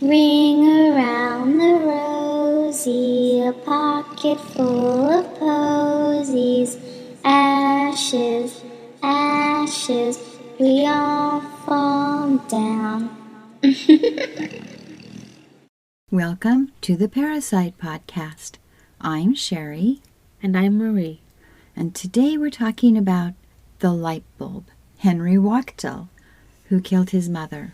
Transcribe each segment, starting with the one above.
Ring around the rosy, a pocket full of posies. Ashes, ashes, we all fall down. Welcome to the ParricidePodcast. I'm Sherry. And I'm Marie. And today we're talking about the Lightbulb, Henry Wachtel, who killed his mother.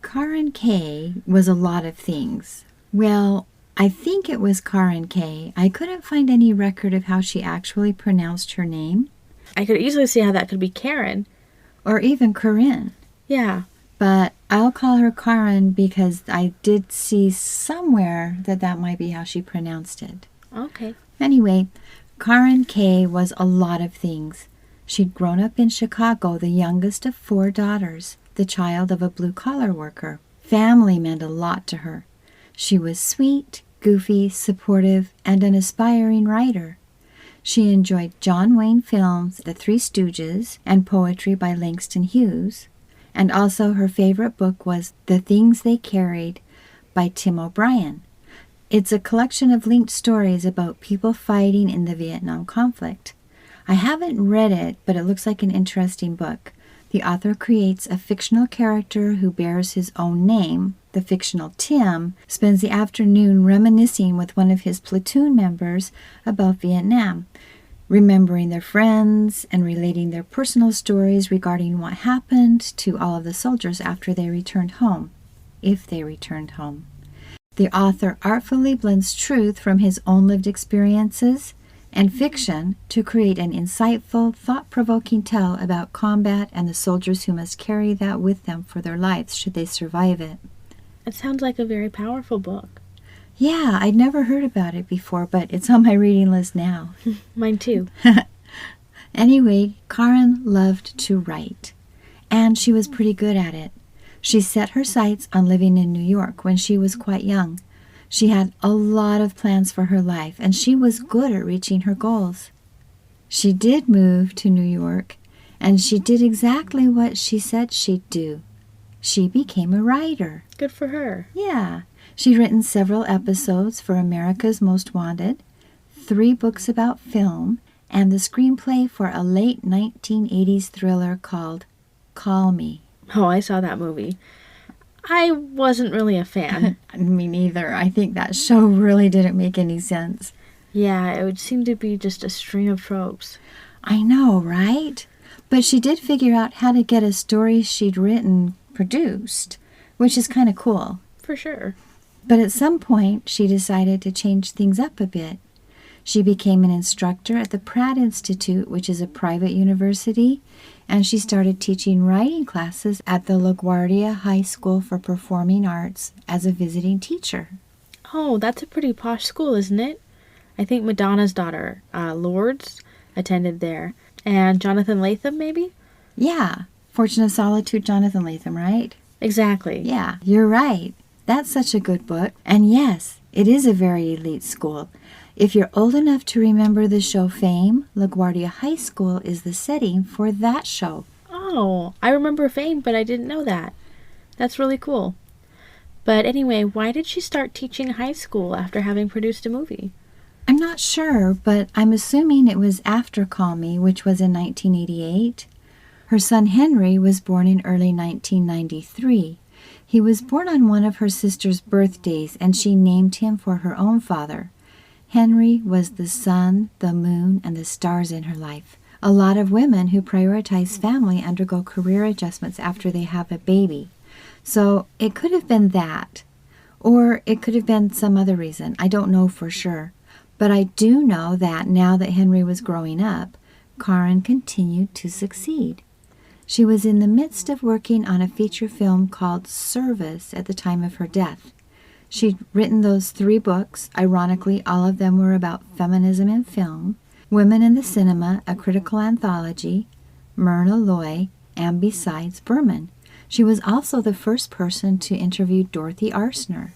Karen K was a lot of things. Well, I think it was Karen K. I couldn't find any record of how she actually pronounced her name. I could easily see how that could be Karen. Or even Corinne. Yeah. But I'll call her Karen because I did see somewhere that might be how she pronounced it. Okay. Anyway, Karen K was a lot of things. She'd grown up in Chicago, the youngest of 4 daughters, the child of a blue-collar worker. Family meant a lot to her. She was sweet, goofy, supportive, and an aspiring writer. She enjoyed John Wayne films, The Three Stooges, and poetry by Langston Hughes. And also her favorite book was The Things They Carried by Tim O'Brien. It's a collection of linked stories about people fighting in the Vietnam conflict. I haven't read it, but it looks like an interesting book. The author creates a fictional character who bears his own name. The fictional Tim spends the afternoon reminiscing with one of his platoon members about Vietnam, remembering their friends and relating their personal stories regarding what happened to all of the soldiers after they returned home, if they returned home. The author artfully blends truth from his own lived experiences and fiction to create an insightful, thought-provoking tale about combat and the soldiers who must carry that with them for their lives should they survive it. It sounds like a very powerful book. Yeah, I'd never heard about it before, but it's on my reading list now. Mine too. Anyway, Karen loved to write, and she was pretty good at it. She set her sights on living in New York when she was quite young. She had a lot of plans for her life, and she was good at reaching her goals. She did move to New York, and she did exactly what she said she'd do. She became a writer. Good for her. Yeah. She'd written several episodes for America's Most Wanted, 3 books about film, and the screenplay for a late 1980s thriller called Call Me. Oh, I saw that movie. I wasn't really a fan. Me neither. I think that show really didn't make any sense. Yeah, it would seem to be just a string of tropes. I know, right? But she did figure out how to get a story she'd written produced, which is kind of cool. For sure. But at some point, she decided to change things up a bit. She became an instructor at the Pratt Institute, which is a private university, and she started teaching writing classes at the LaGuardia High School for Performing Arts as a visiting teacher. Oh, that's a pretty posh school, isn't it? I think Madonna's daughter, Lourdes, attended there. And Jonathan Latham, maybe? Yeah. Fortune of Solitude, Jonathan Latham, right? Exactly. Yeah, you're right. That's such a good book. And yes, it is a very elite school. If you're old enough to remember the show Fame, LaGuardia High School is the setting for that show. Oh, I remember Fame, but I didn't know that. That's really cool. But anyway, why did she start teaching high school after having produced a movie? I'm not sure, but I'm assuming it was after Call Me, which was in 1988. Her son Henry was born in early 1993. He was born on one of her sister's birthdays, and she named him for her own father. Henry was the sun, the moon, and the stars in her life. A lot of women who prioritize family undergo career adjustments after they have a baby. So it could have been that, or it could have been some other reason. I don't know for sure. But I do know that now that Henry was growing up, Karen continued to succeed. She was in the midst of working on a feature film called Service at the time of her death. She'd written those 3 books. Ironically, all of them were about feminism in film, Women in the Cinema, a critical anthology, Myrna Loy, and Besides Berman. She was also the first person to interview Dorothy Arzner.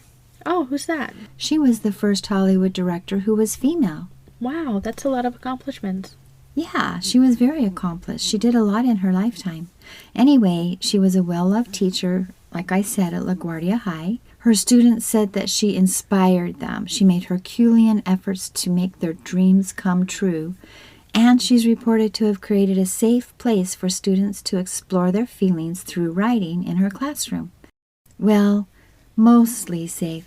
Oh, who's that? She was the first Hollywood director who was female. Wow, that's a lot of accomplishments. Yeah, she was very accomplished. She did a lot in her lifetime. Anyway, she was a well-loved teacher, like I said, at LaGuardia High. Her students said that she inspired them. She made Herculean efforts to make their dreams come true. And she's reported to have created a safe place for students to explore their feelings through writing in her classroom. Well, mostly safe.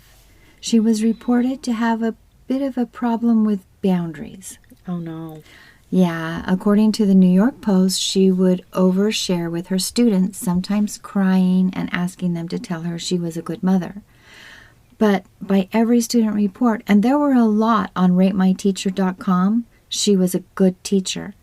She was reported to have a bit of a problem with boundaries. Oh, no. Yeah, according to the New York Post, she would overshare with her students, sometimes crying and asking them to tell her she was a good mother. But by every student report, and there were a lot on ratemyteacher.com, she was a good teacher.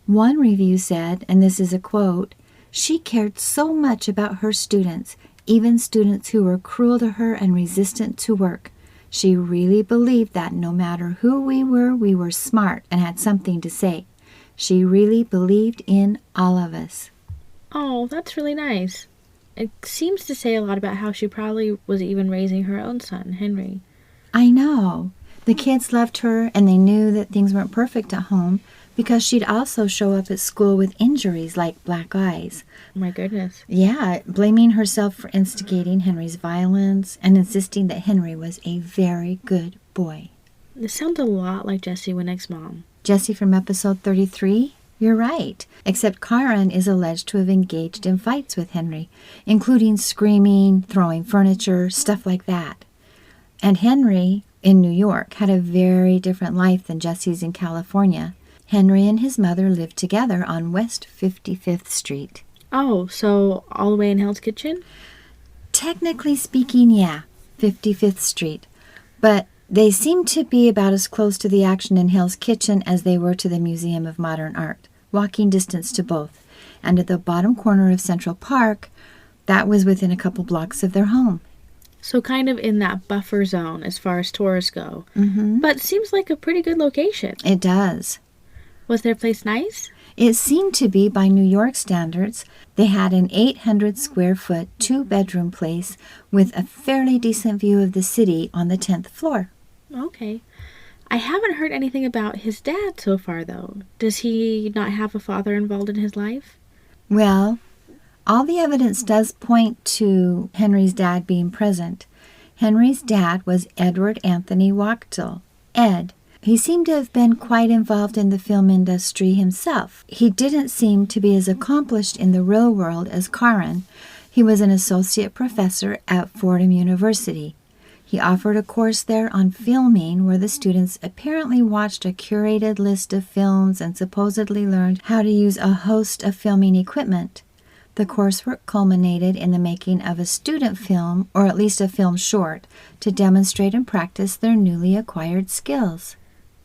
One review said, and this is a quote, "She cared so much about her students, even students who were cruel to her and resistant to work. She really believed that no matter who we were smart and had something to say. She really believed in all of us." Oh, that's really nice. It seems to say a lot about how she probably was even raising her own son, Henry. I know. The kids loved her, and they knew that things weren't perfect at home because she'd also show up at school with injuries like black eyes. My goodness. Yeah, blaming herself for instigating Henry's violence and insisting that Henry was a very good boy. This sounds a lot like Jessie Winnick's mom. Jessie from episode 33? You're right, except Karen is alleged to have engaged in fights with Henry, including screaming, throwing furniture, stuff like that. And Henry, in New York, had a very different life than Jessie's in California. Henry and his mother lived together on West 55th Street. Oh, so all the way in Hell's Kitchen? Technically speaking, yeah, 55th Street. But they seem to be about as close to the action in Hell's Kitchen as they were to the Museum of Modern Art, walking distance to both. And at the bottom corner of Central Park, that was within a couple blocks of their home. So kind of in that buffer zone as far as tourists go. Mm-hmm. But seems like a pretty good location. It does. Was their place nice? It seemed to be by New York standards. They had an 800-square-foot, two-bedroom place with a fairly decent view of the city on the 10th floor. Okay. I haven't heard anything about his dad so far, though. Does he not have a father involved in his life? Well, all the evidence does point to Henry's dad being present. Henry's dad was Edward Anthony Wachtel, Ed. He seemed to have been quite involved in the film industry himself. He didn't seem to be as accomplished in the real world as Karen. He was an associate professor at Fordham University. He offered a course there on filming where the students apparently watched a curated list of films and supposedly learned how to use a host of filming equipment. The coursework culminated in the making of a student film, or at least a film short, to demonstrate and practice their newly acquired skills.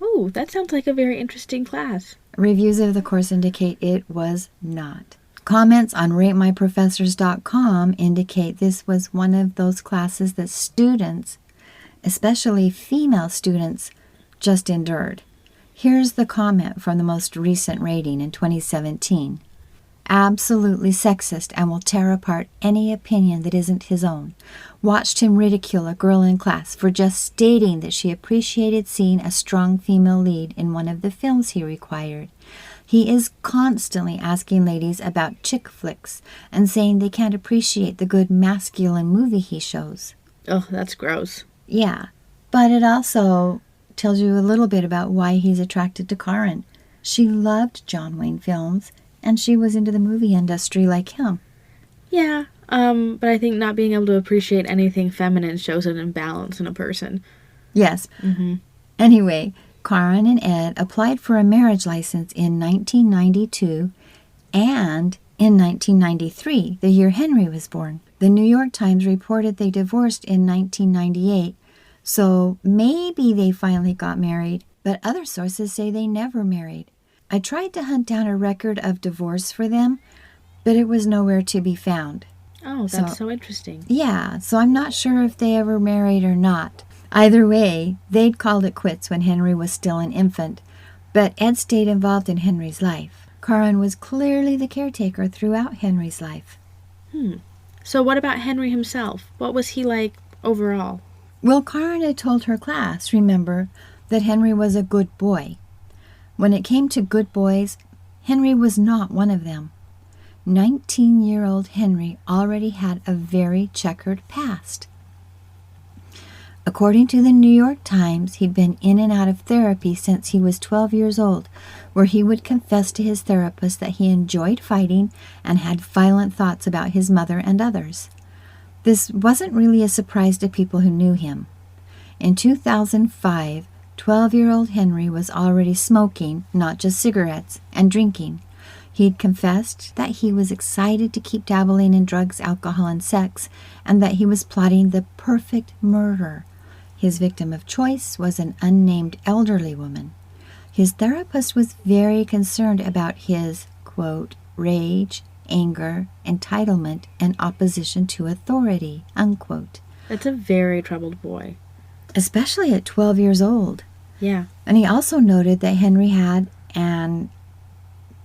Ooh, that sounds like a very interesting class. Reviews of the course indicate it was not. Comments on ratemyprofessors.com indicate this was one of those classes that students, especially female students, just endured. Here's the comment from the most recent rating in 2017. Absolutely sexist and will tear apart any opinion that isn't his own. Watched him ridicule a girl in class for just stating that she appreciated seeing a strong female lead in one of the films he required. He is constantly asking ladies about chick flicks and saying they can't appreciate the good masculine movie he shows. Oh, that's gross. Yeah, but it also tells you a little bit about why he's attracted to Karen. She loved John Wayne films, and she was into the movie industry like him. Yeah, but I think not being able to appreciate anything feminine shows an imbalance in a person. Yes. Mm-hmm. Anyway, Karen and Ed applied for a marriage license in 1992 and in 1993, the year Henry was born. The New York Times reported they divorced in 1998, so maybe they finally got married, but other sources say they never married. I tried to hunt down a record of divorce for them, but it was nowhere to be found. Oh, that's so interesting. Yeah, so I'm not sure if they ever married or not. Either way, they'd called it quits when Henry was still an infant, but Ed stayed involved in Henry's life. Karen was clearly the caretaker throughout Henry's life. So what about Henry himself? What was he like overall? Well, Karen had told her class, remember, that Henry was a good boy. When it came to good boys, Henry was not one of them. 19-year-old Henry already had a very checkered past. According to the New York Times, he'd been in and out of therapy since he was 12 years old, where he would confess to his therapist that he enjoyed fighting and had violent thoughts about his mother and others. This wasn't really a surprise to people who knew him. In 2005, 12-year-old Henry was already smoking, not just cigarettes, and drinking. He'd confessed that he was excited to keep dabbling in drugs, alcohol, and sex, and that he was plotting the perfect murder. His victim of choice was an unnamed elderly woman. His therapist was very concerned about his, quote, rage, anger, entitlement, and opposition to authority, unquote. That's a very troubled boy. Especially at 12 years old. Yeah. And he also noted that Henry had, and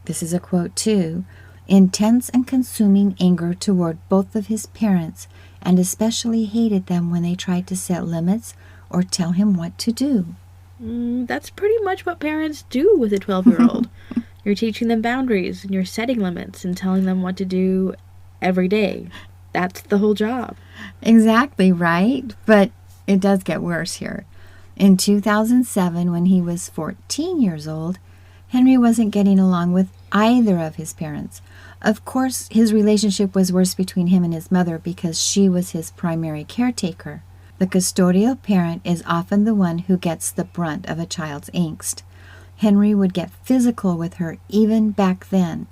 this is a quote too, intense and consuming anger toward both of his parents, and especially hated them when they tried to set limits or tell him what to do. That's pretty much what parents do with a 12-year-old. You're teaching them boundaries, and you're setting limits and telling them what to do every day. That's the whole job. Exactly, right? But it does get worse here. In 2007, when he was 14 years old, Henry wasn't getting along with either of his parents. Of course, his relationship was worse between him and his mother because she was his primary caretaker. The custodial parent is often the one who gets the brunt of a child's angst. Henry would get physical with her even back then.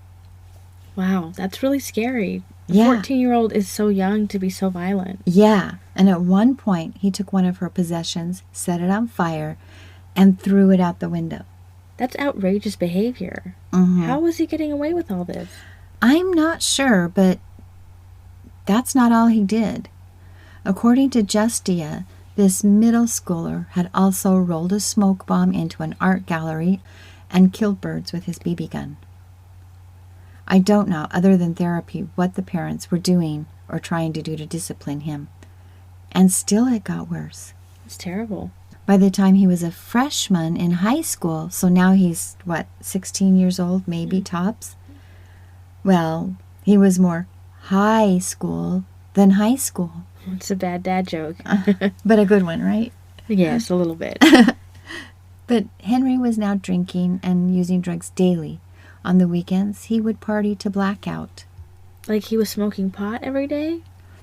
Wow, that's really scary. A Yeah. 14-year-old is so young to be so violent. Yeah, and at one point, he took one of her possessions, set it on fire, and threw it out the window. That's outrageous behavior. Mm-hmm. How was he getting away with all this? I'm not sure, but that's not all he did. According to Justia, this middle schooler had also rolled a smoke bomb into an art gallery and killed birds with his BB gun. I don't know, other than therapy, what the parents were doing or trying to do to discipline him. And still it got worse. It's terrible. By the time he was a freshman in high school, so now he's, 16 years old, maybe tops? Well, he was more high school than high school. It's a bad dad joke. But a good one, right? Yes, a little bit. But Henry was now drinking and using drugs daily. On the weekends, he would party to blackout. Like he was smoking pot every day?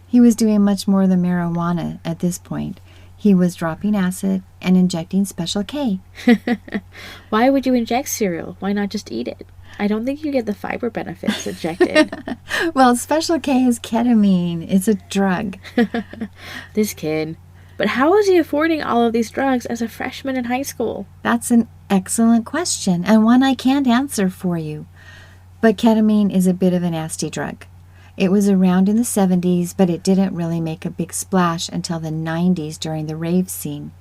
He was doing much more than marijuana at this point. He was dropping acid and injecting Special K. Why would you inject cereal? Why not just eat it? I don't think you get the fiber benefits injected. Well, Special K is ketamine. It's a drug. This kid. But how was he affording all of these drugs as a freshman in high school? That's an excellent question, and one I can't answer for you. But ketamine is a bit of a nasty drug. It was around in the 70s, but it didn't really make a big splash until the 90s during the rave scene.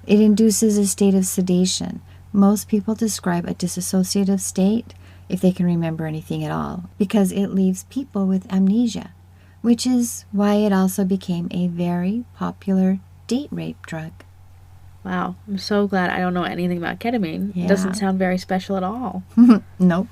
It induces a state of sedation. Most people describe a dissociative state, if they can remember anything at all, because it leaves people with amnesia, which is why it also became a very popular date rape drug. Wow, I'm so glad I don't know anything about ketamine. Yeah. It doesn't sound very special at all. Nope.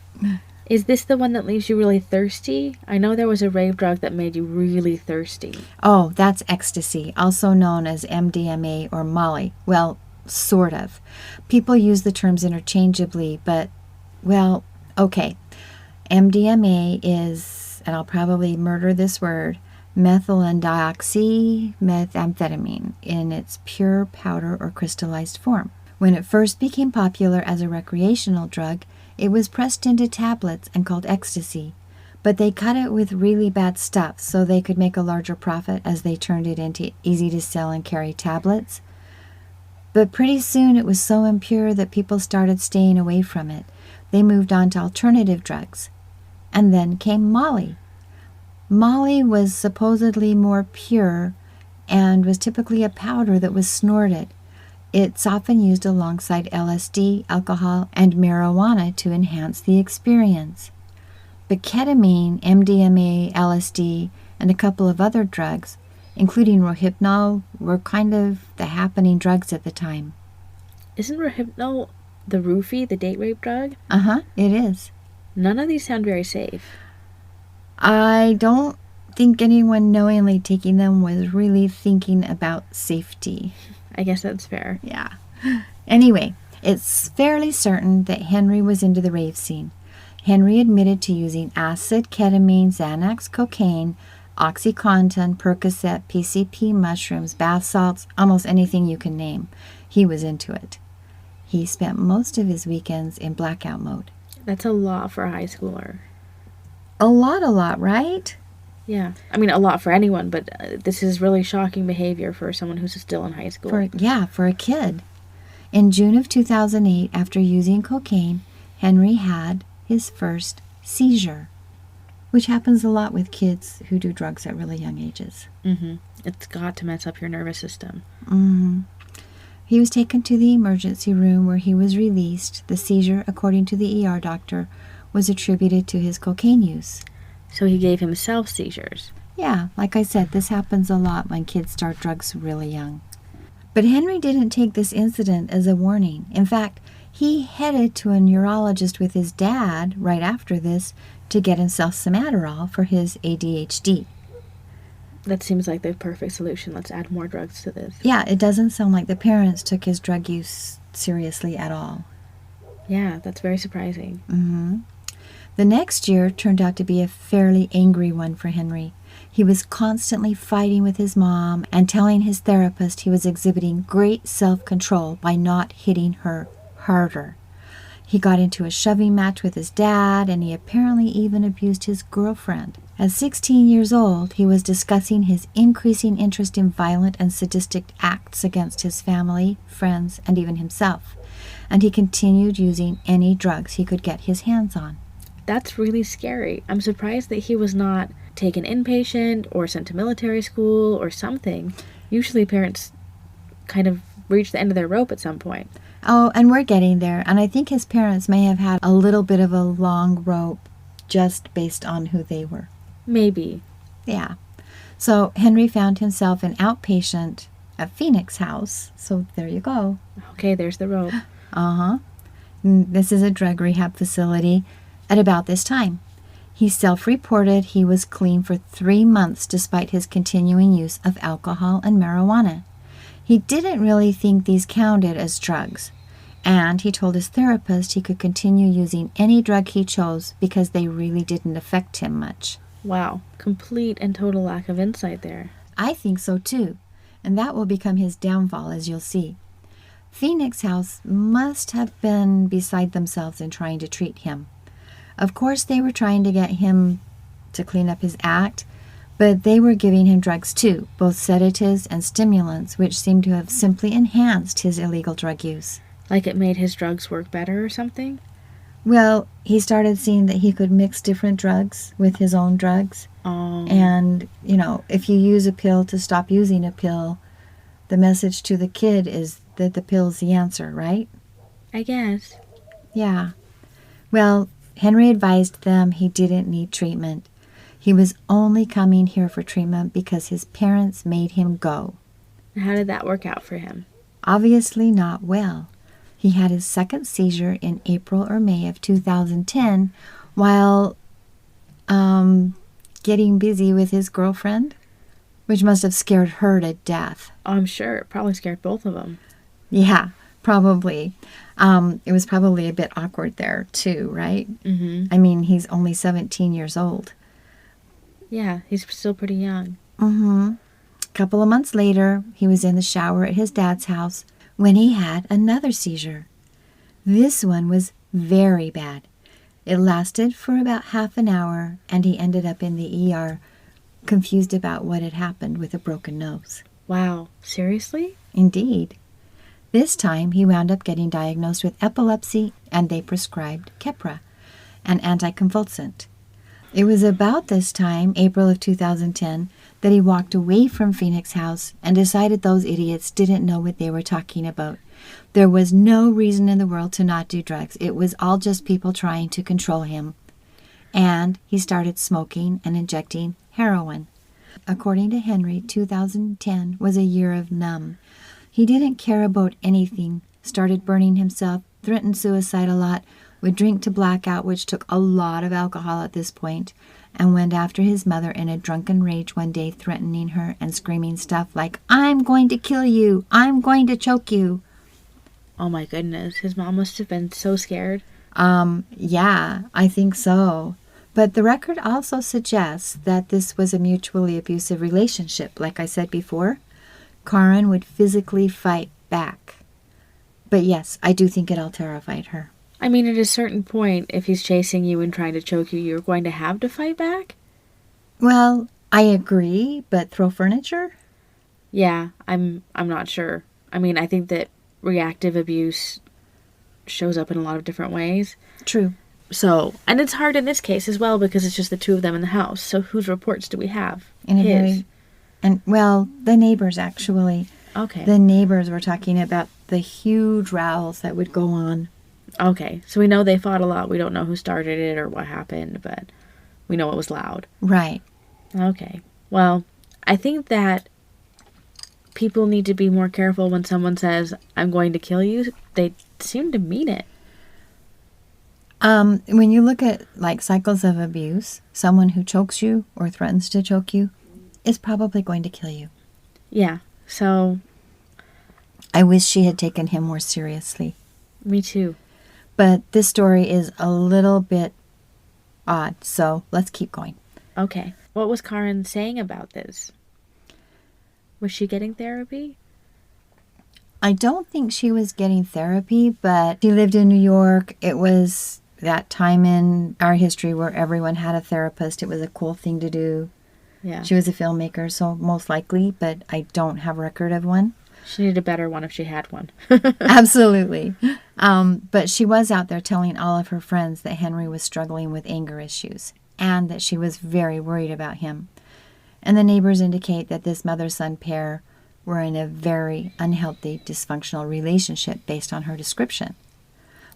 Is this the one that leaves you really thirsty? I know there was a rave drug that made you really thirsty. Oh, that's ecstasy, also known as MDMA or Molly. Well, sort of. People use the terms interchangeably, but, well, okay. MDMA is, and I'll probably murder this word, methylenedioxymethamphetamine in its pure powder or crystallized form. When it first became popular as a recreational drug, it was pressed into tablets and called ecstasy, but they cut it with really bad stuff so they could make a larger profit as they turned it into easy-to-sell and carry tablets. But pretty soon it was so impure that people started staying away from it. They moved on to alternative drugs. And then came Molly. Molly was supposedly more pure and was typically a powder that was snorted. It's often used alongside LSD, alcohol, and marijuana to enhance the experience. But ketamine, MDMA, LSD, and a couple of other drugs including Rohypnol, were kind of the happening drugs at the time. Isn't Rohypnol the roofie, the date rape drug? Uh-huh, it is. None of these sound very safe. I don't think anyone knowingly taking them was really thinking about safety. I guess that's fair. Yeah. Anyway, it's fairly certain that Henry was into the rave scene. Henry admitted to using acid, ketamine, Xanax, cocaine, OxyContin, Percocet, PCP, mushrooms, bath salts, almost anything you can name. He was into it. He spent most of his weekends in blackout mode. That's a lot for a high schooler. A lot, right? Yeah. I mean, a lot for anyone, but this is really shocking behavior for someone who's still in high school. For a kid. In June of 2008, after using cocaine, Henry had his first seizure, which happens a lot with kids who do drugs at really young ages. Mm-hmm. It's got to mess up your nervous system. Mm-hmm. He was taken to the emergency room where he was released. The seizure, according to the ER doctor, was attributed to his cocaine use. So he gave himself seizures. Yeah, like I said, this happens a lot when kids start drugs really young. But Henry didn't take this incident as a warning. In fact, he headed to a neurologist with his dad right after this to get himself some Adderall for his ADHD. That seems like the perfect solution. Let's add more drugs to this. Yeah, it doesn't sound like the parents took his drug use seriously at all. Yeah, that's very surprising. Mm-hmm. The next year turned out to be a fairly angry one for Henry. He was constantly fighting with his mom and telling his therapist he was exhibiting great self-control by not hitting her harder. He got into a shoving match with his dad, and he apparently even abused his girlfriend. At 16 years old, he was discussing his increasing interest in violent and sadistic acts against his family, friends, and even himself. And he continued using any drugs he could get his hands on. That's really scary. I'm surprised that he was not taken inpatient or sent to military school or something. Usually parents kind of reach the end of their rope at some point. Oh, and we're getting there. And I think his parents may have had a little bit of a long rope just based on who they were. Maybe. Yeah. So Henry found himself an outpatient at Phoenix House. So there you go. Okay, there's the rope. Uh-huh. This is a drug rehab facility at about this time. He self-reported he was clean for 3 months despite his continuing use of alcohol and marijuana. He didn't really think these counted as drugs, and he told his therapist he could continue using any drug he chose because they really didn't affect him much. Wow, complete and total lack of insight there. I think so too, and that will become his downfall, as you'll see. Phoenix House must have been beside themselves in trying to treat him. Of course, they were trying to get him to clean up his act, but they were giving him drugs too, both sedatives and stimulants, which seemed to have simply enhanced his illegal drug use. Like it made his drugs work better or something? Well, he started seeing that he could mix different drugs with his own drugs. Oh. And, if you use a pill to stop using a pill, the message to the kid is that the pill's the answer, right? I guess. Yeah. Well, Henry advised them he didn't need treatment. He was only coming here for treatment because his parents made him go. How did that work out for him? Obviously not well. He had his second seizure in April or May of 2010 while getting busy with his girlfriend, which must have scared her to death. Oh, I'm sure. It probably scared both of them. Yeah, probably. It was probably a bit awkward there too, right? Mm-hmm. I mean, he's only 17 years old. Yeah, he's still pretty young. Mm-hmm. A couple of months later, he was in the shower at his dad's house when he had another seizure. This one was very bad. It lasted for about half an hour, and he ended up in the ER, confused about what had happened with a broken nose. Wow, seriously? Indeed. This time, he wound up getting diagnosed with epilepsy, and they prescribed Keppra, an anticonvulsant. It was about this time, April of 2010, that he walked away from Phoenix House and decided those idiots didn't know what they were talking about. There was no reason in the world to not do drugs. It was all just people trying to control him. And he started smoking and injecting heroin. According to Henry, 2010 was a year of numb. He didn't care about anything, started burning himself, threatened suicide a lot, would drink to blackout, which took a lot of alcohol at this point, and went after his mother in a drunken rage one day, threatening her and screaming stuff like, "I'm going to kill you! I'm going to choke you!" Oh my goodness, his mom must have been so scared. Yeah, I think so. But the record also suggests that this was a mutually abusive relationship. Like I said before, Karen would physically fight back. But yes, I do think it all terrified her. I mean, at a certain point, if he's chasing you and trying to choke you, you're going to have to fight back? Well, I agree, but throw furniture? Yeah, I'm not sure. I mean, I think that reactive abuse shows up in a lot of different ways. True. So, and it's hard in this case as well because it's just the two of them in the house. So whose reports do we have? Well, the neighbors actually. Okay. The neighbors were talking about the huge rows that would go on. Okay, so we know they fought a lot. We don't know who started it or what happened, but we know it was loud. Right. Okay. Well, I think that people need to be more careful when someone says, "I'm going to kill you." They seem to mean it. When you look at like cycles of abuse, someone who chokes you or threatens to choke you is probably going to kill you. Yeah, so... I wish she had taken him more seriously. Me too. But this story is a little bit odd, so let's keep going. Okay. What was Karen saying about this? Was she getting therapy? I don't think she was getting therapy, but she lived in New York. It was that time in our history where everyone had a therapist. It was a cool thing to do. Yeah. She was a filmmaker, so most likely, but I don't have record of one. She needed a better one if she had one. Absolutely. But she was out there telling all of her friends that Henry was struggling with anger issues and that she was very worried about him. And the neighbors indicate that this mother-son pair were in a very unhealthy, dysfunctional relationship based on her description.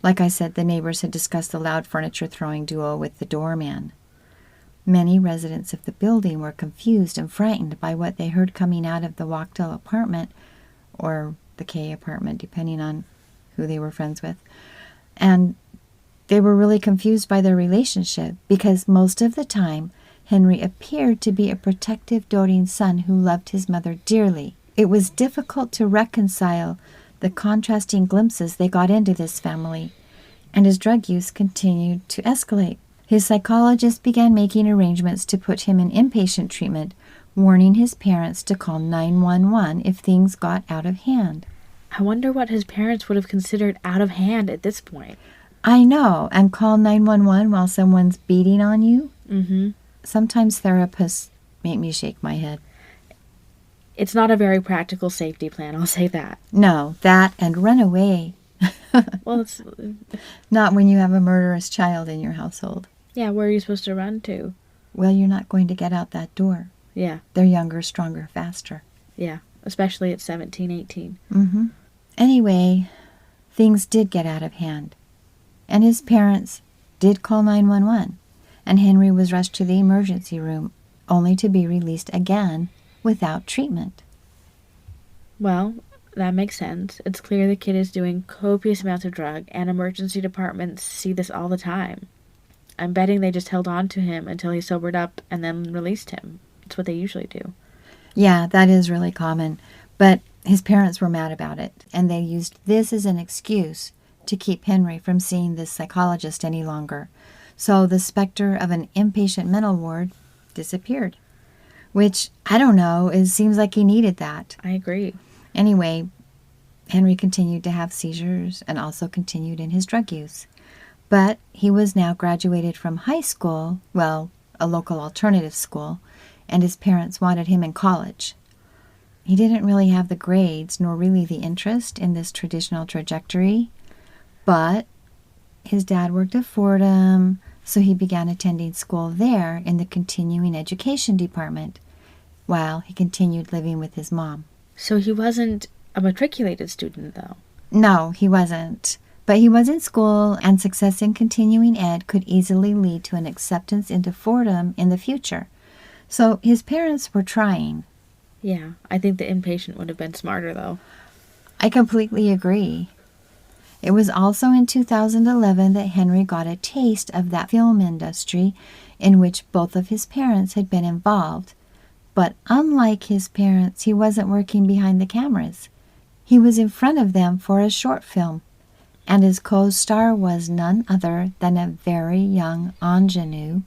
Like I said, the neighbors had discussed the loud furniture-throwing duo with the doorman. Many residents of the building were confused and frightened by what they heard coming out of the Wachtel apartment, or the K apartment, depending on who they were friends with. And they were really confused by their relationship because most of the time, Henry appeared to be a protective, doting son who loved his mother dearly. It was difficult to reconcile the contrasting glimpses they got into this family, and his drug use continued to escalate. His psychologist began making arrangements to put him in inpatient treatment, warning his parents to call 911 if things got out of hand. I wonder what his parents would have considered out of hand at this point. I know, and call 911 while someone's beating on you? Mm-hmm. Sometimes therapists make me shake my head. It's not a very practical safety plan, I'll say that. No, that and run away. Well, it's... Not when you have a murderous child in your household. Yeah, where are you supposed to run to? Well, you're not going to get out that door. Yeah. They're younger, stronger, faster. Yeah, especially at 17, 18. Mm-hmm. Anyway, things did get out of hand. And his parents did call 911. And Henry was rushed to the emergency room, only to be released again without treatment. Well, that makes sense. It's clear the kid is doing copious amounts of drug, and emergency departments see this all the time. I'm betting they just held on to him until he sobered up and then released him. It's what they usually do. Yeah, that is really common. But his parents were mad about it, and they used this as an excuse to keep Henry from seeing this psychologist any longer. So the specter of an inpatient mental ward disappeared. Which, I don't know, it seems like he needed that. I agree. Anyway, Henry continued to have seizures and also continued in his drug use. But he was now graduated from high school, well, a local alternative school, and his parents wanted him in college. He didn't really have the grades nor really the interest in this traditional trajectory, but his dad worked at Fordham, so he began attending school there in the continuing education department, while he continued living with his mom. So he wasn't a matriculated student, though? No, he wasn't. But he was in school, and success in continuing ed could easily lead to an acceptance into Fordham in the future. So his parents were trying. Yeah, I think the inpatient would have been smarter, though. I completely agree. It was also in 2011 that Henry got a taste of that film industry in which both of his parents had been involved. But unlike his parents, he wasn't working behind the cameras. He was in front of them for a short film, and his co-star was none other than a very young ingenue,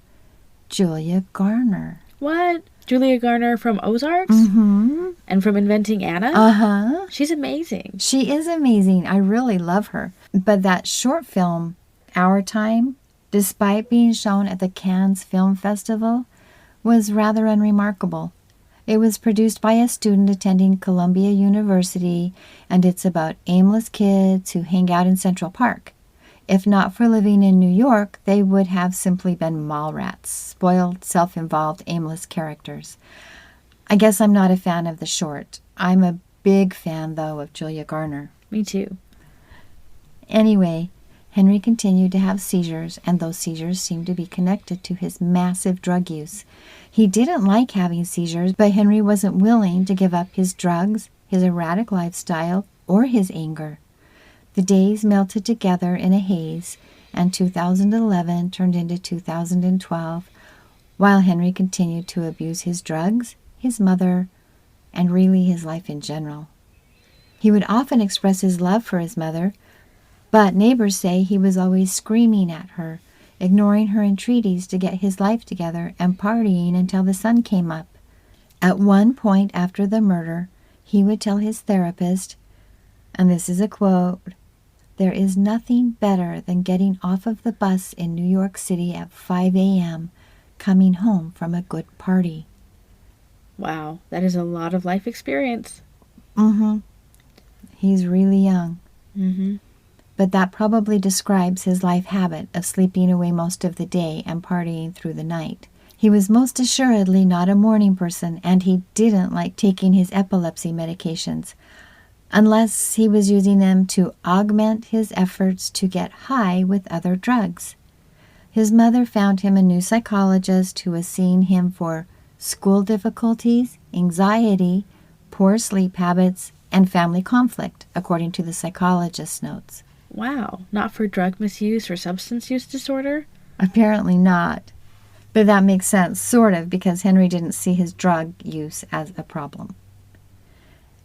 Julia Garner. What? Julia Garner from Ozarks? Mm-hmm. And from Inventing Anna? Uh-huh. She's amazing. She is amazing. I really love her. But that short film, Our Time, despite being shown at the Cannes Film Festival, was rather unremarkable. It was produced by a student attending Columbia University, and it's about aimless kids who hang out in Central Park. If not for living in New York, they would have simply been mall rats, spoiled, self-involved, aimless characters. I guess I'm not a fan of the short. I'm a big fan, though, of Julia Garner. Me too. Anyway, Henry continued to have seizures, and those seizures seemed to be connected to his massive drug use. He didn't like having seizures, but Henry wasn't willing to give up his drugs, his erratic lifestyle, or his anger. The days melted together in a haze, and 2011 turned into 2012, while Henry continued to abuse his drugs, his mother, and really his life in general. He would often express his love for his mother, but neighbors say he was always screaming at her, ignoring her entreaties to get his life together and partying until the sun came up. At one point after the murder, he would tell his therapist, and this is a quote, "There is nothing better than getting off of the bus in New York City at 5 a.m., coming home from a good party." Wow, that is a lot of life experience. Mm-hmm. He's really young. Mm-hmm. But that probably describes his life habit of sleeping away most of the day and partying through the night. He was most assuredly not a morning person, and he didn't like taking his epilepsy medications, unless he was using them to augment his efforts to get high with other drugs. His mother found him a new psychologist who was seeing him for school difficulties, anxiety, poor sleep habits, and family conflict, according to the psychologist's notes. Wow, not for drug misuse or substance use disorder? Apparently not. But that makes sense, sort of, because Henry didn't see his drug use as a problem.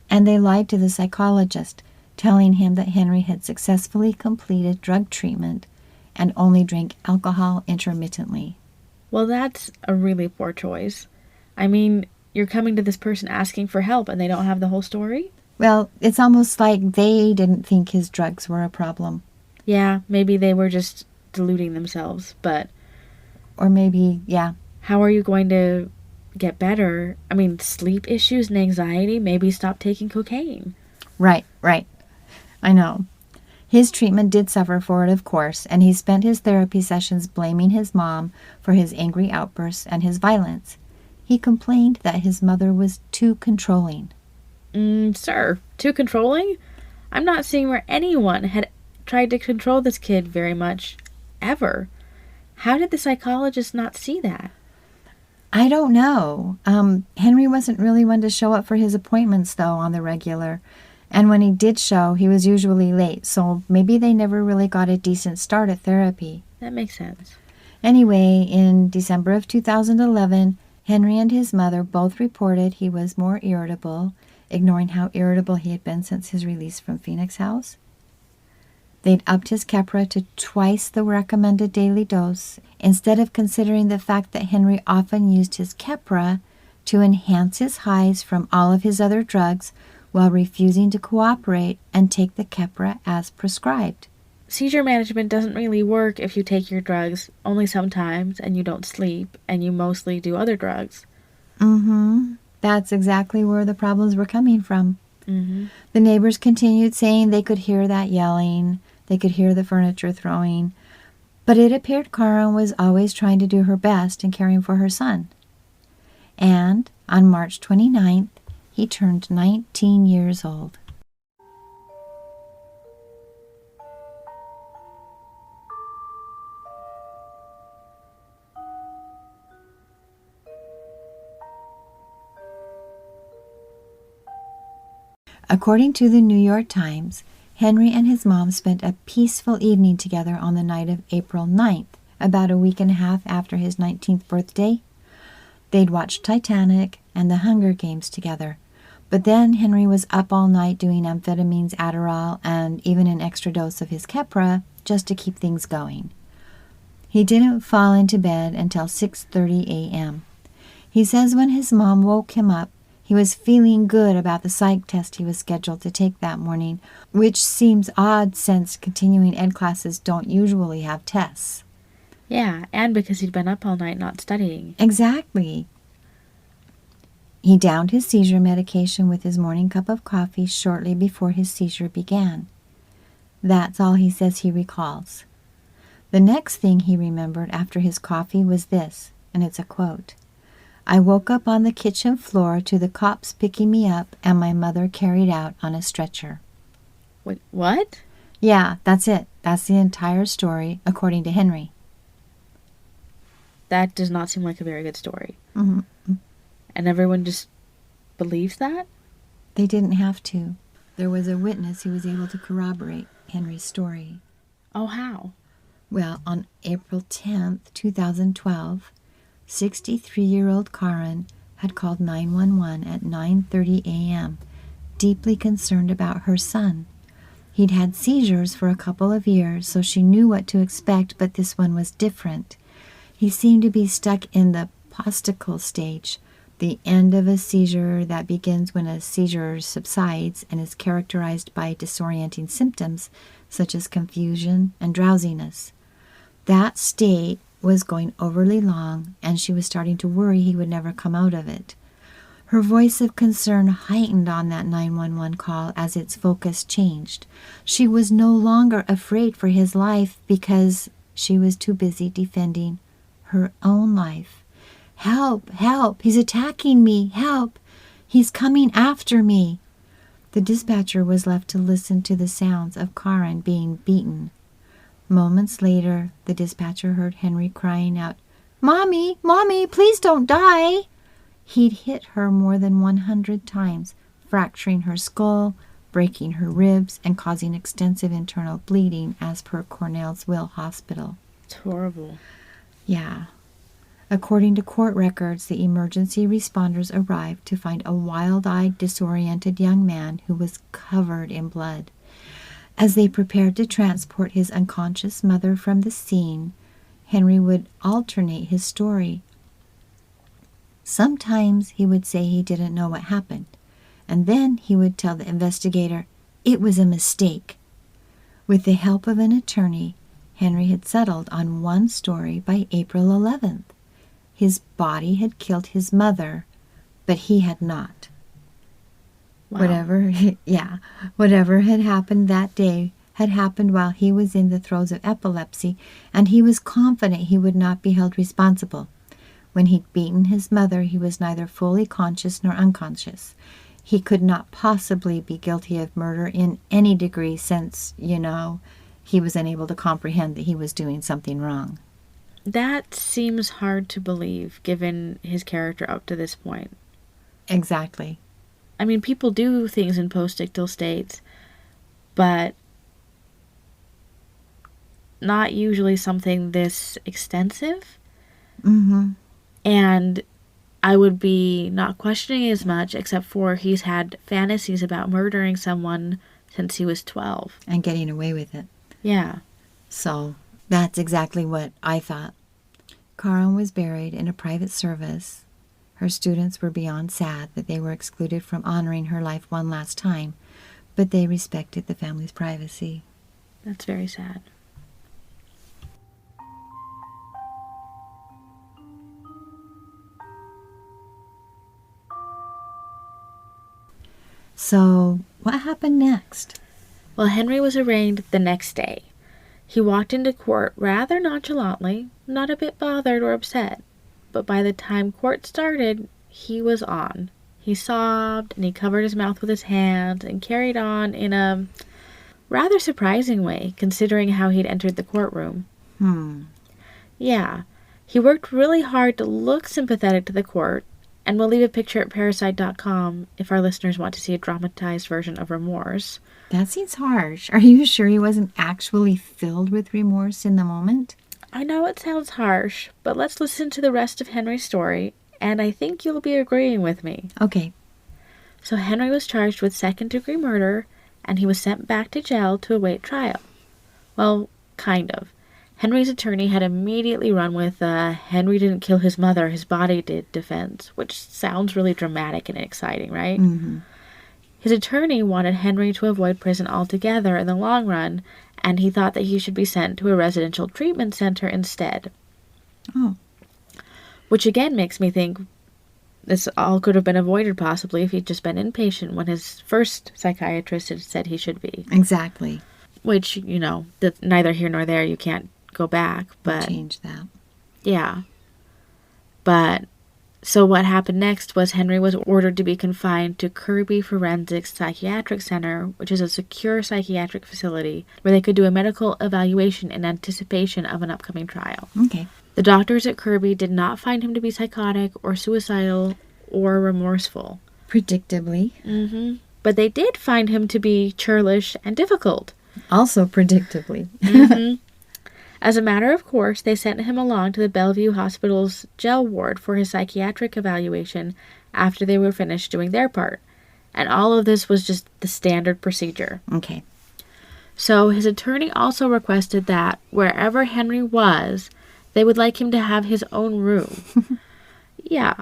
And they lied to the psychologist, telling him that Henry had successfully completed drug treatment and only drank alcohol intermittently. Well, that's a really poor choice. I mean, you're coming to this person asking for help and they don't have the whole story? Well, it's almost like they didn't think his drugs were a problem. Yeah, maybe they were just deluding themselves, but... Or maybe, yeah. How are you going to get better? I mean, sleep issues and anxiety, maybe stop taking cocaine. Right. I know. His treatment did suffer for it, of course, and he spent his therapy sessions blaming his mom for his angry outbursts and his violence. He complained that his mother was too controlling. Sir, too controlling? I'm not seeing where anyone had tried to control this kid very much, ever. How did the psychologist not see that? I don't know. Henry wasn't really one to show up for his appointments, though, on the regular. And when he did show, he was usually late, so maybe they never really got a decent start at therapy. That makes sense. Anyway, in December of 2011, Henry and his mother both reported he was more irritable, ignoring how irritable he had been since his release from Phoenix House. They'd upped his Keppra to twice the recommended daily dose, instead of considering the fact that Henry often used his Keppra to enhance his highs from all of his other drugs while refusing to cooperate and take the Keppra as prescribed. Seizure management doesn't really work if you take your drugs only sometimes and you don't sleep and you mostly do other drugs. That's exactly where the problems were coming from. The neighbors continued saying they could hear that yelling, they could hear the furniture throwing, but it appeared Karen was always trying to do her best in caring for her son. And on March 29th, he turned 19 years old. According to the New York Times, Henry and his mom spent a peaceful evening together on the night of April 9th, about a week and a half after his 19th birthday. They'd watched Titanic and the Hunger Games together. But then Henry was up all night doing amphetamines, Adderall, and even an extra dose of his Keppra just to keep things going. He didn't fall into bed until 6:30 a.m. He says when his mom woke him up, he was feeling good about the psych test he was scheduled to take that morning, which seems odd since continuing ed classes don't usually have tests. Yeah, and because he'd been up all night not studying. Exactly. He downed his seizure medication with his morning cup of coffee shortly before his seizure began. That's all he says he recalls. The next thing he remembered after his coffee was this, and it's a quote. "I woke up on the kitchen floor to the cops picking me up and my mother carried out on a stretcher." Wait, what? Yeah, that's it. That's the entire story, according to Henry. That does not seem like a very good story. Mm-hmm. And everyone just believes that? They didn't have to. There was a witness who was able to corroborate Henry's story. Oh, how? Well, on April 10th, 2012, 63-year-old Karen had called 911 at 9:30 a.m., deeply concerned about her son. He'd had seizures for a couple of years, so she knew what to expect, but this one was different. He seemed to be stuck in the posticle stage, the end of a seizure that begins when a seizure subsides and is characterized by disorienting symptoms such as confusion and drowsiness. That state was going overly long, and she was starting to worry he would never come out of it. Her voice of concern heightened on that 911 call as its focus changed. She was no longer afraid for his life because she was too busy defending her own life. "Help! Help! He's attacking me! Help! He's coming after me!" The dispatcher was left to listen to the sounds of Karen being beaten. Moments later, the dispatcher heard Henry crying out, "Mommy! Mommy! Please don't die!" He'd hit her more than 100 times, fracturing her skull, breaking her ribs, and causing extensive internal bleeding as per Cornellsville Hospital. It's horrible. Yeah. According to court records, the emergency responders arrived to find a wild-eyed, disoriented young man who was covered in blood. As they prepared to transport his unconscious mother from the scene, Henry would alternate his story. Sometimes he would say he didn't know what happened, and then he would tell the investigator it was a mistake. With the help of an attorney, Henry had settled on one story by April 11th. His body had killed his mother, but he had not. Wow. Whatever had happened that day had happened while he was in the throes of epilepsy, and he was confident he would not be held responsible. When he'd beaten his mother, he was neither fully conscious nor unconscious. He could not possibly be guilty of murder in any degree since, he was unable to comprehend that he was doing something wrong. That seems hard to believe, given his character up to this point. Exactly. I mean, people do things in post-ictal states, but not usually something this extensive. Mm-hmm. And I would be not questioning as much, except for he's had fantasies about murdering someone since he was 12. And getting away with it. Yeah. So that's exactly what I thought. Karen was buried in a private service. Her students were beyond sad that they were excluded from honoring her life one last time, but they respected the family's privacy. That's very sad. So, what happened next? Well, Henry was arraigned the next day. He walked into court rather nonchalantly, not a bit bothered or upset. But by the time court started, he was on. He sobbed, and he covered his mouth with his hands, and carried on in a rather surprising way, considering how he'd entered the courtroom. Yeah, he worked really hard to look sympathetic to the court, And we'll leave a picture at Parricide.com if our listeners want to see a dramatized version of remorse. That seems harsh. Are you sure he wasn't actually filled with remorse in the moment? I know it sounds harsh, but let's listen to the rest of Henry's story, and I think you'll be agreeing with me. Okay. So Henry was charged with second-degree murder, and he was sent back to jail to await trial. Well, kind of. Henry's attorney had immediately run with Henry didn't kill his mother, his body did defense, which sounds really dramatic and exciting, right? Mm-hmm. His attorney wanted Henry to avoid prison altogether in the long run, and he thought that he should be sent to a residential treatment center instead. Oh. Which again makes me think this all could have been avoided possibly if he'd just been inpatient when his first psychiatrist had said he should be. Exactly. Which, neither here nor there, you can't go back, but change that. Yeah. But so what happened next was Henry was ordered to be confined to Kirby Forensic Psychiatric Center, which is a secure psychiatric facility where they could do a medical evaluation in anticipation of an upcoming trial. Okay. The doctors at Kirby did not find him to be psychotic or suicidal or remorseful. Predictably. Mm-hmm. But they did find him to be churlish and difficult. Also predictably. Mm-hmm. As a matter of course, they sent him along to the Bellevue Hospital's jail ward for his psychiatric evaluation after they were finished doing their part. And all of this was just the standard procedure. Okay. So his attorney also requested that wherever Henry was, they would like him to have his own room. Yeah.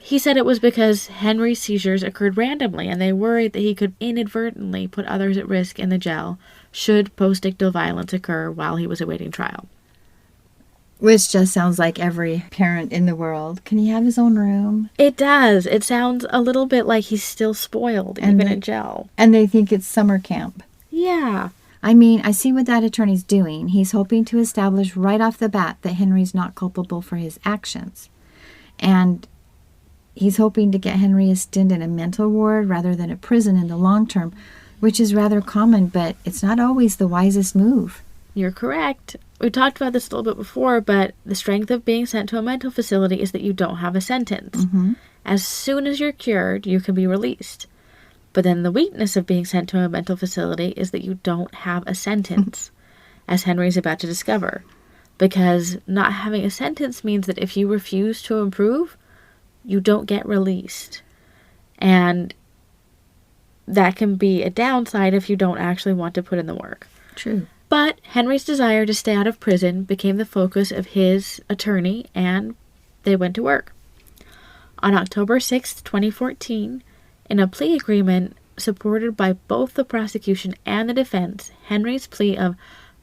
He said it was because Henry's seizures occurred randomly, and they worried that he could inadvertently put others at risk in the jail should post-ictal violence occur while he was awaiting trial. Which just sounds like every parent in the world. Can he have his own room? It does. It sounds a little bit like he's still spoiled, even in jail. And they think it's summer camp. Yeah. I mean, I see what that attorney's doing. He's hoping to establish right off the bat that Henry's not culpable for his actions. And he's hoping to get Henry a stint in a mental ward rather than a prison in the long term, which is rather common, but it's not always the wisest move. You're correct. We talked about this a little bit before, but the strength of being sent to a mental facility is that you don't have a sentence. Mm-hmm. As soon as you're cured, you can be released. But then the weakness of being sent to a mental facility is that you don't have a sentence, as Henry's about to discover. Because not having a sentence means that if you refuse to improve, you don't get released. And that can be a downside if you don't actually want to put in the work. True. But Henry's desire to stay out of prison became the focus of his attorney, and they went to work. On October 6, 2014, in a plea agreement supported by both the prosecution and the defense, Henry's plea of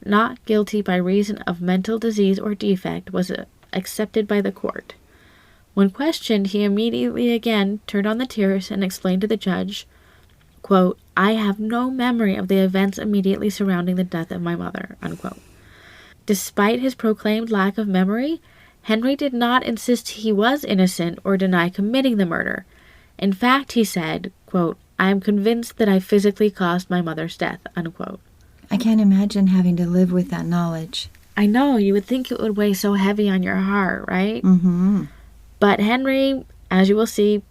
not guilty by reason of mental disease or defect was accepted by the court. When questioned, he immediately again turned on the tears and explained to the judge, quote, "I have no memory of the events immediately surrounding the death of my mother," unquote. Despite his proclaimed lack of memory, Henry did not insist he was innocent or deny committing the murder. In fact, he said, quote, "I am convinced that I physically caused my mother's death," unquote. I can't imagine having to live with that knowledge. I know, you would think it would weigh so heavy on your heart, right? Mm-hmm. But Henry, as you will see,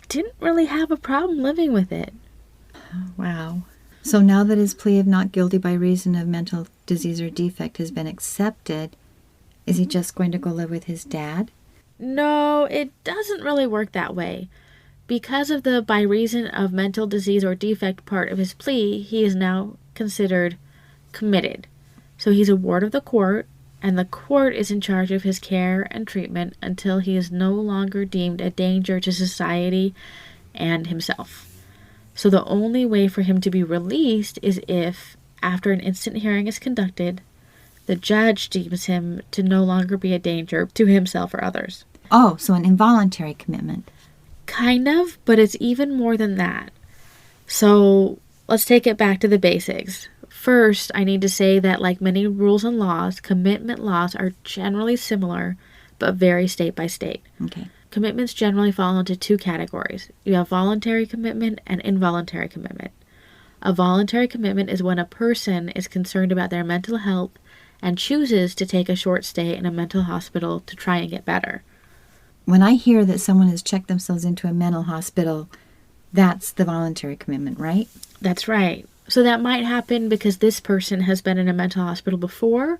didn't really have a problem living with it. Wow. So now that his plea of not guilty by reason of mental disease or defect has been accepted, is he just going to go live with his dad? No, it doesn't really work that way. Because of the by reason of mental disease or defect part of his plea, he is now considered committed. So he's a ward of the court, and the court is in charge of his care and treatment until he is no longer deemed a danger to society and himself. So the only way for him to be released is if, after an instant hearing is conducted, the judge deems him to no longer be a danger to himself or others. Oh, so an involuntary commitment. Kind of, but it's even more than that. So let's take it back to the basics. First, I need to say that like many rules and laws, commitment laws are generally similar, but vary state by state. Okay. Commitments generally fall into two categories. You have voluntary commitment and involuntary commitment. A voluntary commitment is when a person is concerned about their mental health and chooses to take a short stay in a mental hospital to try and get better. when I hear that someone has checked themselves into a mental hospital, that's the voluntary commitment, right? That's right. So that might happen because this person has been in a mental hospital before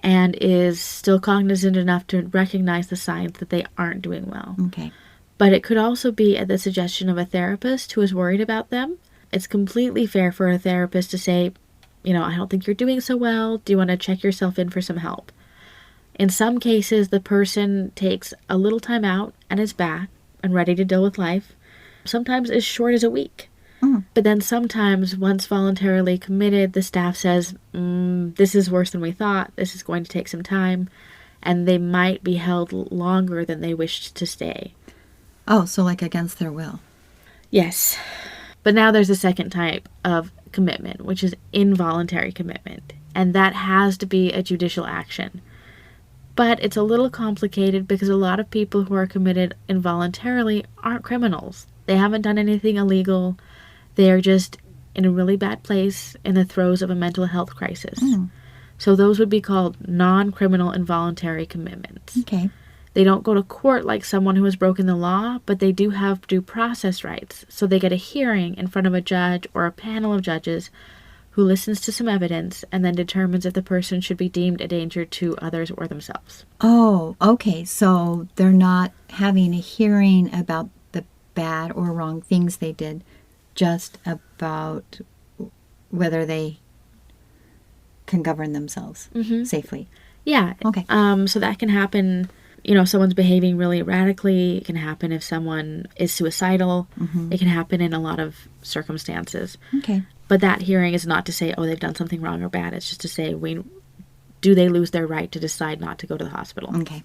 and is still cognizant enough to recognize the signs that they aren't doing well. Okay. But it could also be at the suggestion of a therapist who is worried about them. It's completely fair for a therapist to say, I don't think you're doing so well. Do you want to check yourself in for some help? In some cases, the person takes a little time out and is back and ready to deal with life. Sometimes as short as a week. But then sometimes, once voluntarily committed, the staff says, this is worse than we thought. This is going to take some time. And they might be held longer than they wished to stay. Oh, so like against their will. Yes. But now there's a second type of commitment, which is involuntary commitment. And that has to be a judicial action. But it's a little complicated because a lot of people who are committed involuntarily aren't criminals. They haven't done anything illegal. They are just in a really bad place in the throes of a mental health crisis. So those would be called non-criminal involuntary commitments. Okay. They don't go to court like someone who has broken the law, but they do have due process rights. So they get a hearing in front of a judge or a panel of judges who listens to some evidence and then determines if the person should be deemed a danger to others or themselves. Oh, okay. So they're not having a hearing about the bad or wrong things they did, just about whether they can govern themselves safely. Yeah. Okay. So that can happen, someone's behaving really erratically. It can happen if someone is suicidal. It can happen in a lot of circumstances. Okay. But that hearing is not to say, they've done something wrong or bad. It's just to say, do they lose their right to decide not to go to the hospital? Okay.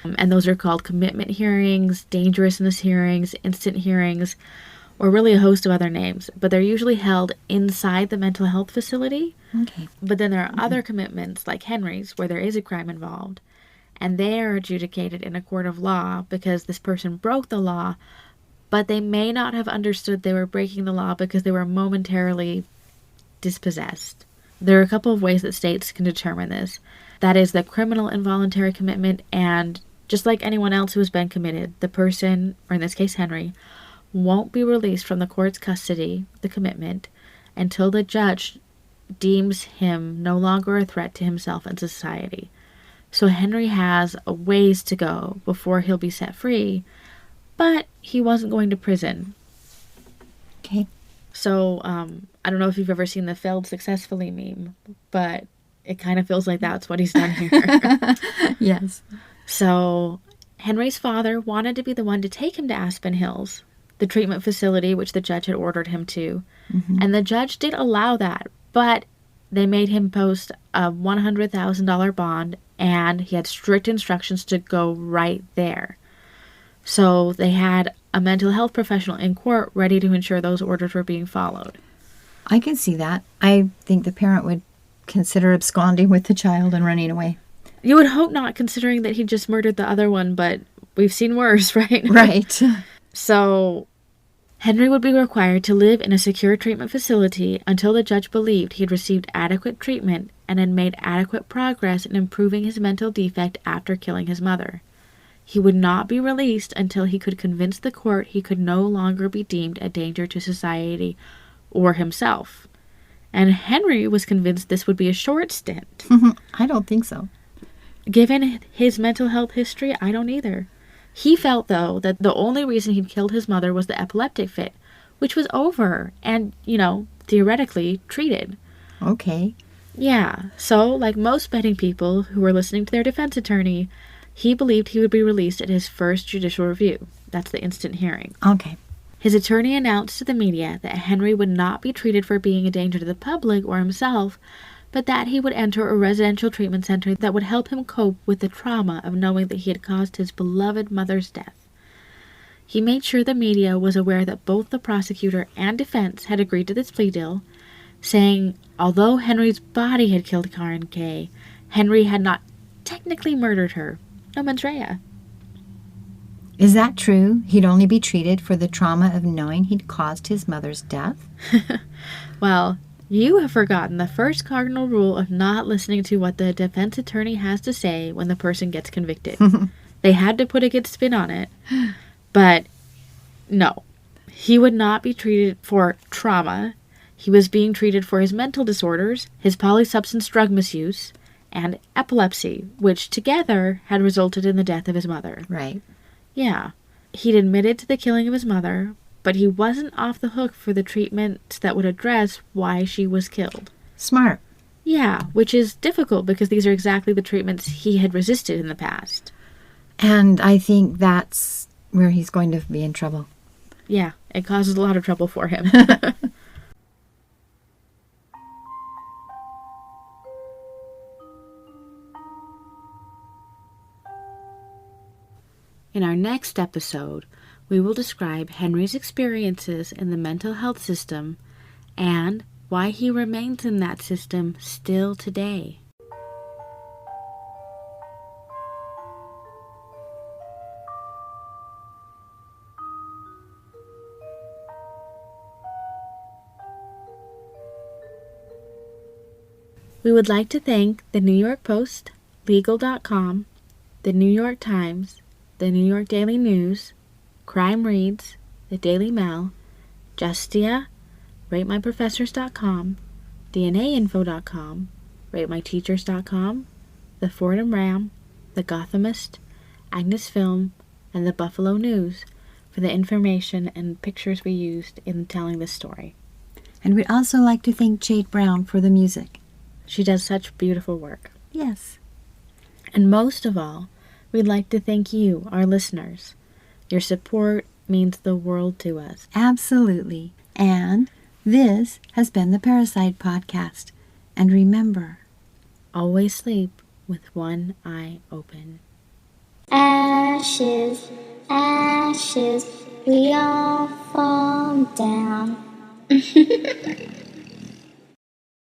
And those are called commitment hearings, dangerousness hearings, instant hearings, or really a host of other names. But they're usually held inside the mental health facility. Okay. But then there are other commitments, like Henry's, where there is a crime involved. And they are adjudicated in a court of law because this person broke the law, but they may not have understood they were breaking the law because they were momentarily dispossessed. There are a couple of ways that states can determine this. That is the criminal involuntary commitment, and just like anyone else who has been committed, the person, or in this case Henry, won't be released from the court's custody, the commitment, until the judge deems him no longer a threat to himself and society. So Henry has a ways to go before he'll be set free, but he wasn't going to prison. Okay. So, I don't know if you've ever seen the failed successfully meme, but it kind of feels like that's what he's done here. Yes. So, Henry's father wanted to be the one to take him to Aspen Hills, the treatment facility which the judge had ordered him to. And the judge did allow that, but they made him post a $100,000 bond, and he had strict instructions to go right there. So they had a mental health professional in court ready to ensure those orders were being followed. I can see that. I think the parent would consider absconding with the child and running away. You would hope not, considering that he just murdered the other one, but we've seen worse, right? Right. So Henry would be required to live in a secure treatment facility until the judge believed he had received adequate treatment and had made adequate progress in improving his mental defect after killing his mother. He would not be released until he could convince the court he could no longer be deemed a danger to society or himself. And Henry was convinced this would be a short stint. I don't think so. Given his mental health history, I don't either. He felt, though, that the only reason he'd killed his mother was the epileptic fit, which was over and, theoretically treated. Okay. Yeah, so, like most betting people who were listening to their defense attorney, he believed he would be released at his first judicial review. That's the instant hearing. Okay. His attorney announced to the media that Henry would not be treated for being a danger to the public or himself, but that he would enter a residential treatment center that would help him cope with the trauma of knowing that he had caused his beloved mother's death. He made sure the media was aware that both the prosecutor and defense had agreed to this plea deal, saying although Henry's body had killed Karen Kay, Henry had not technically murdered her. No mens rea. Is that true? He'd only be treated for the trauma of knowing he'd caused his mother's death? Well, you have forgotten the first cardinal rule of not listening to what the defense attorney has to say when the person gets convicted. They had to put a good spin on it. But no, he would not be treated for trauma. He was being treated for his mental disorders, his polysubstance drug misuse, and epilepsy, which together had resulted in the death of his mother. Right. Yeah. He'd admitted to the killing of his mother, but he wasn't off the hook for the treatment that would address why she was killed. Smart. Yeah, which is difficult because these are exactly the treatments he had resisted in the past. And I think that's where he's going to be in trouble. Yeah, it causes a lot of trouble for him. In our next episode, we will describe Henry's experiences in the mental health system and why he remains in that system still today. We would like to thank the New York Post, Legal.com, the New York Times, the New York Daily News, Crime Reads, the Daily Mail, Justia, RateMyProfessors.com, DNAinfo.com, RateMyTeachers.com, the Fordham Ram, the Gothamist, Agnes Film, and the Buffalo News for the information and pictures we used in telling this story. And we'd also like to thank Jade Brown for the music. She does such beautiful work. Yes. And most of all, we'd like to thank you, our listeners. Your support means the world to us. Absolutely. And this has been the Parricide Podcast. And remember, always sleep with one eye open. Ashes, ashes, we all fall down.